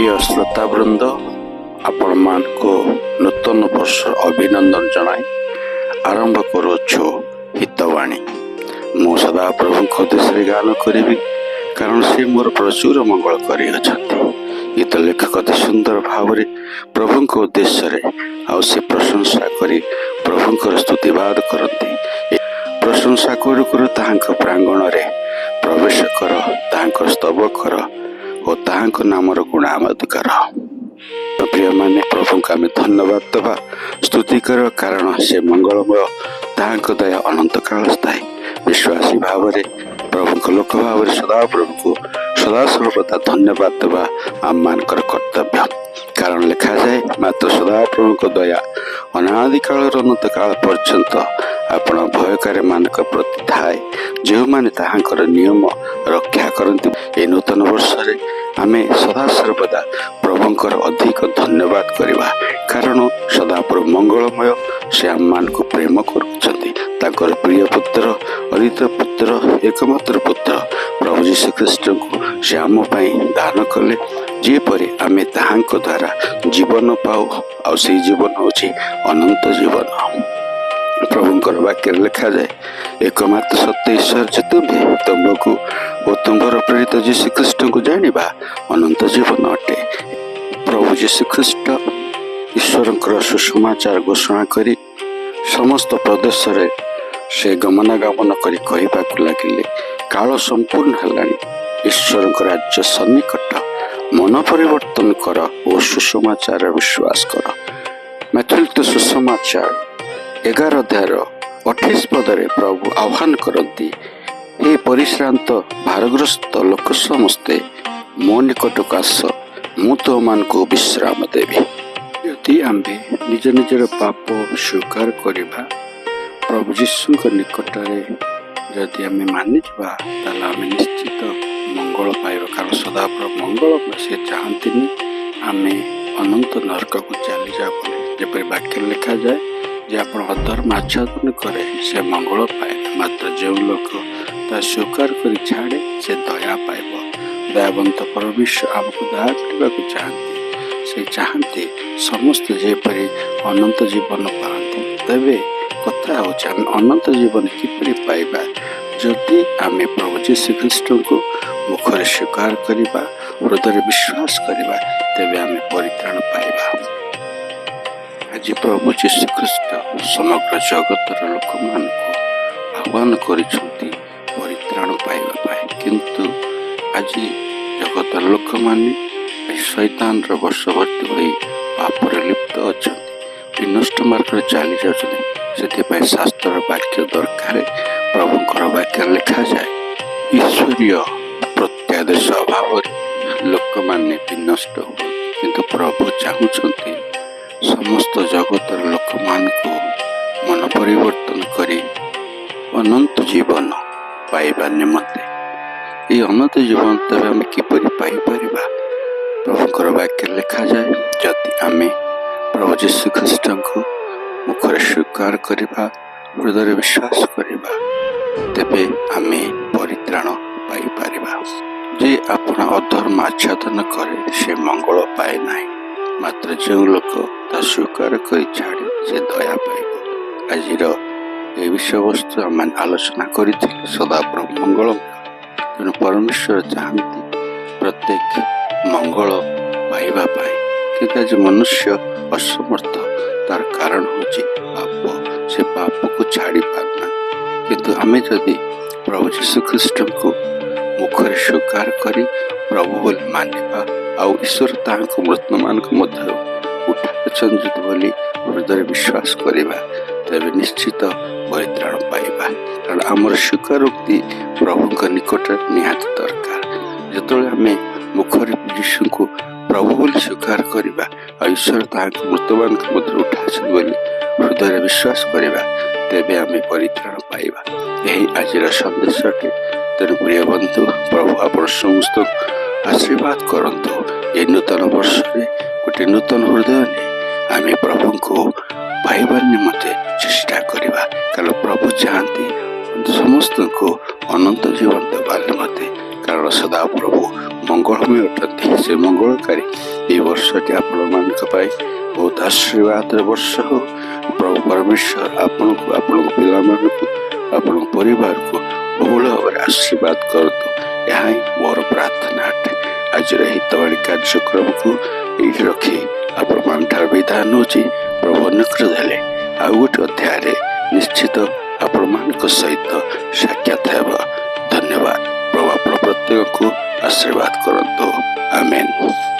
প্ରିୟ ଶ୍ରୋତାବୃନ୍ଦ, ଆପଣମାନଙ୍କୁ ନୂତନ ବର୍ଷ ଅଭିନନ୍ଦନ ଜଣାଇ ଆରମ୍ଭ କରୁଅଛୁ ହିତବାଣୀ। ମୁଁ ସଦାପ୍ରଭୁଙ୍କ ଉଦ୍ଦେଶ୍ୟରେ ଗାନ କରିବି, କାରଣ ସେ ମୋର ପ୍ରଚୁର ମଙ୍ଗଳ କରିଅଛନ୍ତି। ଗୀତ ଲେଖକ ଅତି ସୁନ୍ଦର ଭାବରେ ପ୍ରଭୁଙ୍କ ଉଦ୍ଦେଶ୍ୟରେ ଆଉ ସେ ପ୍ରଶଂସା କରି ପ୍ରଭୁଙ୍କର ସ୍ତୁତିବାଦ କରନ୍ତି। ପ୍ରଶଂସା କରୁ କରୁ ତାହାଙ୍କ ପ୍ରାଙ୍ଗଣରେ ପ୍ରବେଶ କର, ତାହାଙ୍କର ସ୍ତବ କର ଓ ତାହାଙ୍କ ନାମର ଗୁଣାମଦ କର। ପ୍ରିୟମାନେ, ପ୍ରଭୁଙ୍କୁ ଆମେ ଧନ୍ୟବାଦ ଦେବା, ସ୍ତୁତି କରିବା, କାରଣ ସେ ମଙ୍ଗଳମୟ, ତାହାଙ୍କ ଦୟା ଅନନ୍ତ କାଳ ସ୍ଥାୟୀ। ବିଶ୍ୱାସୀ ଭାବରେ ପ୍ରଭୁଙ୍କ ଲୋକ ଭାବରେ ସଦାପ୍ରଭୁଙ୍କୁ ସଦାସର୍ବଦା ଧନ୍ୟବାଦ ଦେବା ଆମମାନଙ୍କର କର୍ତ୍ତବ୍ୟ। କାରଣ ଲେଖାଯାଏ, ମାତ୍ର ସଦାପ୍ରଭୁଙ୍କ ଦୟା ଅନାଦି କାଳରୁ ଅନନ୍ତ କାଳ ପର୍ଯ୍ୟନ୍ତ ଆପଣ ଭୟକାରୀମାନଙ୍କ ପ୍ରତି ଥାଏ, ଯେଉଁମାନେ ତାହାଙ୍କର ନିୟମ ରକ୍ଷା କରନ୍ତି। ଏହି ନୂତନ ବର୍ଷରେ ଆମେ ସଦାସର୍ବଦା ପ୍ରଭୁଙ୍କର ଅଧିକ ଧନ୍ୟବାଦ କରିବା, କାରଣ ସଦାପ୍ରଭୁ ମଙ୍ଗଳମୟ, ସେ ଆମମାନଙ୍କୁ ପ୍ରେମ କରୁଛନ୍ତି। ତାଙ୍କର ପ୍ରିୟ ପୁତ୍ର, ଅଦିତ ପୁତ୍ର, ଏକମାତ୍ର ପୁତ୍ର ପ୍ରଭୁ ଯୀଶୁଖ୍ରୀଷ୍ଟଙ୍କୁ ସେ ଆମ ପାଇଁ ଦାନ କଲେ, ଯେପରି ଆମେ ତାହାଙ୍କ ଦ୍ୱାରା ଜୀବନ ପାଉ, ଆଉ ସେଇ ଜୀବନ ହେଉଛି ଅନନ୍ତ ଜୀବନ। ପ୍ରଭୁଙ୍କର ବାକ୍ୟରେ ଲେଖାଯାଏ, ଏକମାତ୍ର ସତ୍ୟ ଈଶ୍ୱର ଯେ ତୁମ୍ଭେ, ତୁମ୍ଭକୁ ଓ ତୁମ୍ଭର ପ୍ରେରିତ ଯୀଶୁଖ୍ରୀଷ୍ଟଙ୍କୁ ଜାଣିବା ଅନନ୍ତ ଜୀବନ ଅଟେ। ପ୍ରଭୁ ଯୀଶୁଖ୍ରୀଷ୍ଟ ଈଶ୍ୱରଙ୍କର ସୁସମାଚାର ଘୋଷଣା କରି ସମସ୍ତ ପ୍ରଦେଶରେ ସେ ଗମନାଗମନ କରି କହିବାକୁ ଲାଗିଲେ, କାଳ ସମ୍ପୂର୍ଣ୍ଣ ହେଲାଣି, ଈଶ୍ୱରଙ୍କ ରାଜ୍ୟ ସନ୍ନିକଟ, ମନ ପରିବର୍ତ୍ତନ କର ଓ ସୁସମାଚାର ବିଶ୍ୱାସ କର। ମ୍ୟାଥ୍ୟୁ ସୁସମାଚାର 11 ଅଧ୍ୟାୟର 28 ପଦରେ ପ୍ରଭୁ ଆହ୍ୱାନ କରନ୍ତି, ହେ ପରିଶ୍ରାନ୍ତ ଭାରଗ୍ରସ୍ତ ଲୋକ ସମସ୍ତେ, ମୋ ନିକଟକୁ ଆସ, ମୁଁ ତୁମମାନଙ୍କୁ ବିଶ୍ରାମ ଦେବି। ଯଦି ଆମ୍ଭେ ନିଜ ନିଜର ପାପ ସ୍ୱୀକାର କରିବା, ପ୍ରଭୁ ଯୀଶୁଙ୍କ ନିକଟରେ ଯଦି ଆମେ ମାନିଯିବା, ତାହେଲେ ଆମେ ନିଶ୍ଚିତ ମଙ୍ଗଳ ପାଇବା। କାରଣ ସଦାପ୍ରଭୁ ମଙ୍ଗଳ, ସେ ଚାହାନ୍ତିନି ଆମେ ଅନନ୍ତ ନରକକୁ ଚାଲିଯାଉ ବୋଲି। ଯେପରି ବାକ୍ୟରେ ଲେଖାଯାଏ ଯେ ଆପଣ ଅଧର୍ମ ଆଚ୍ଛାଦନ କରେ, ସେ ମଙ୍ଗଳ ପାଏ, ମାତ୍ର ଯେଉଁ ଲୋକ ତା ସ୍ୱୀକାର କରି ଛାଡ଼େ, ସେ ଦୟା ପାଇବ। ଦୟାବନ୍ତ ପରମେଶ୍ୱର ଆମକୁ ଦୟା କରିବାକୁ ଚାହାନ୍ତି। ସେ ଚାହାନ୍ତି ସମସ୍ତେ ଯେପରି ଅନନ୍ତ ଜୀବନ ପାଆନ୍ତି। ତେବେ କଥା ହେଉଛି, ଆମେ ଅନନ୍ତ ଜୀବନ କିପରି ପାଇବା? ଯଦି ଆମେ ପ୍ରଭୁ ଯୀଶୁଖ୍ରୀଷ୍ଟଙ୍କୁ ମୁଖରେ ସ୍ୱୀକାର କରିବା, ହୃଦୟରେ ବିଶ୍ୱାସ କରିବା, ତେବେ ଆମେ ପରିତ୍ରାଣ ପାଇବା। ଆଜି ପ୍ରଭୁ ଯୀଶୁଖ୍ରୀଷ୍ଟ ସମଗ୍ର ଜଗତର ଲୋକମାନଙ୍କୁ ଆହ୍ୱାନ କରିଛନ୍ତି ପରିତ୍ରାଣ ପାଇବା ପାଇଁ। କିନ୍ତୁ ଆଜି ଜଗତର ଲୋକମାନେ ଶୈତାନର ବଶବର୍ତ୍ତୀ ହୋଇ ପାପରେ ଲିପ୍ତ ଅଛନ୍ତି, ବିନଷ୍ଟ ମାର୍ଗରେ ଚାଲି ଯାଉଛନ୍ତି। ସେଥିପାଇଁ ଶାସ୍ତ୍ରର ବାକ୍ୟ ଦରକାର। ପ୍ରଭୁଙ୍କର ବାକ୍ୟରେ ଲେଖାଯାଏ, ଈଶ୍ୱରୀୟ ପ୍ରତ୍ୟାଦେଶ ଅଭାବରେ ଲୋକମାନେ ବିନଷ୍ଟ ହୁଅନ୍ତି, କିନ୍ତୁ ପ୍ରଭୁ ଚାହୁଁଛନ୍ତି ସମସ୍ତ ଜଗତର ଲୋକମାନଙ୍କୁ ମନ ପରିବର୍ତ୍ତନ କରି ଅନନ୍ତ ଜୀବନ ପାଇବା ନିମନ୍ତେ। ଏହି ଅନନ୍ତ ଜୀବନ ତେବେ ଆମେ କିପରି ପାଇପାରିବା? ପ୍ରଭୁଙ୍କର ବାକ୍ୟରେ ଲେଖାଯାଏ, ଯଦି ଆମେ ପ୍ରଭୁ ଯୀଶୁଖ୍ରୀଷ୍ଟଙ୍କୁ ମୁଖରେ ସ୍ୱୀକାର କରିବା, ହୃଦୟରେ ବିଶ୍ୱାସ କରିବା, ତେବେ ଆମେ ପରିତ୍ରାଣ ପାଇପାରିବା। ଯେ ଆପଣ ଅଧର୍ମ ଆଚ୍ଛାଦନ କରେ, ସେ ମଙ୍ଗଳ ପାଏ ନାହିଁ, ମାତ୍ର ଯେଉଁ ଲୋକ ତା ସ୍ୱୀକାର କରି ଛାଡ଼େ, ସେ ଦୟା ପାଇବ। ଆଜିର ଏହି ବିଷୟବସ୍ତୁ ଆମେ ଆଲୋଚନା କରିଥିଲେ ସଦାପ୍ରଭୁ ମଙ୍ଗଳମୟ। ତେଣୁ ପରମେଶ୍ୱର ଚାହାନ୍ତି ପ୍ରତ୍ୟେକ ମଙ୍ଗଳ ପାଇବା ପାଇଁ, କିନ୍ତୁ ଆଜି ମନୁଷ୍ୟ ଅସମର୍ଥ। ତାର କାରଣ ହେଉଛି ପାପ। ସେ ପାପକୁ ଛାଡ଼ି ପାରୁନାହିଁ। କିନ୍ତୁ ଆମେ ଯଦି ପ୍ରଭୁ ଯୀଶୁଖ୍ରୀଷ୍ଟଙ୍କୁ ମୁଖରେ ସ୍ୱୀକାର କରି ପ୍ରଭୁ ବୋଲି ମାନିବା, ଆଉ ଈଶ୍ୱର ତାହାଙ୍କୁ ମୃତ୍ୟୁମାନଙ୍କ ମଧ୍ୟରୁ ଉଠାଇଛନ୍ତି ବୋଲି ହୃଦୟରେ ବିଶ୍ୱାସ କରିବା, ତେବେ ନିଶ୍ଚିତ ପରିତ୍ରାଣ ପାଇବା। କାରଣ ଆମର ସ୍ୱୀକାରୋକ୍ତି ପ୍ରଭୁଙ୍କ ନିକଟରେ ନିହାତି ଦରକାର। ଯେତେବେଳେ ଆମେ ମୁଖରେ ଯୀଶୁଙ୍କୁ ପ୍ରଭୁ ବୋଲି ସ୍ୱୀକାର କରିବା, ଆଉ ଈଶ୍ୱର ତାହାଙ୍କୁ ମୃତ୍ୟୁମାନଙ୍କ ମଧ୍ୟରୁ ଉଠାଇଛନ୍ତି ବୋଲି ହୃଦୟରେ ବିଶ୍ୱାସ କରିବା, ତେବେ ଆମେ ପରିତ୍ରାଣ ପାଇବା। ଏହି ଆଜିର ସନ୍ଦେଶ ଅଟେ। ତେଣୁ ପ୍ରିୟ ବନ୍ଧୁ, ପ୍ରଭୁ ଆପଣ ସମସ୍ତଙ୍କୁ ଆଶୀର୍ବାଦ କରନ୍ତୁ। ଏହି ନୂତନ ବର୍ଷରେ ଗୋଟିଏ ନୂତନ ହୃଦୟ ନେଇ ଆମେ ପ୍ରଭୁଙ୍କୁ ପାଇବା ନିମନ୍ତେ ଚେଷ୍ଟା କରିବା। କାରଣ ପ୍ରଭୁ ଚାହାନ୍ତି ସମସ୍ତଙ୍କୁ ଅନନ୍ତ ଜୀବନ ଦେବା ନିମନ୍ତେ। କାରଣ ସଦାପ୍ରଭୁ ମଙ୍ଗଳମୟ ଅଟନ୍ତି। ସେ ମଙ୍ଗଳକାରୀ। ଏହି ବର୍ଷଟି ଆପଣମାନଙ୍କ ପାଇଁ ବହୁତ ଆଶୀର୍ବାଦର ବର୍ଷ ହଉ। ପ୍ରଭୁ ପରମେଶ୍ୱର ଆପଣଙ୍କୁ, ଆପଣଙ୍କ ପିଲାମାନଙ୍କୁ, ଆପଣଙ୍କ ପରିବାରକୁ ବହୁଳ ଭାବରେ ଆଶୀର୍ବାଦ କରନ୍ତୁ। ଏହା ହିଁ ମୋର ପ୍ରାର୍ଥନା ଅଟେ। ଆଜିର ହିତବାଣୀ କାର୍ଯ୍ୟକ୍ରମକୁ ଏଇଠି ରଖି ଆପଣମାନଙ୍କର ବିଦାୟ ନେଉଛି। ପ୍ରଭୁ ଅନୁଗ୍ରହ ଦେଲେ ଆଉ ଗୋଟେ ଅଧ୍ୟାୟରେ ନିଶ୍ଚିତ ଆପଣମାନଙ୍କ ସହିତ ସାକ୍ଷାତ ହେବ। ଧନ୍ୟବାଦ। ପ୍ରଭୁ ଆପଣ ପ୍ରତ୍ୟେକଙ୍କୁ ଆଶୀର୍ବାଦ କରନ୍ତୁ। ଆମେନ୍।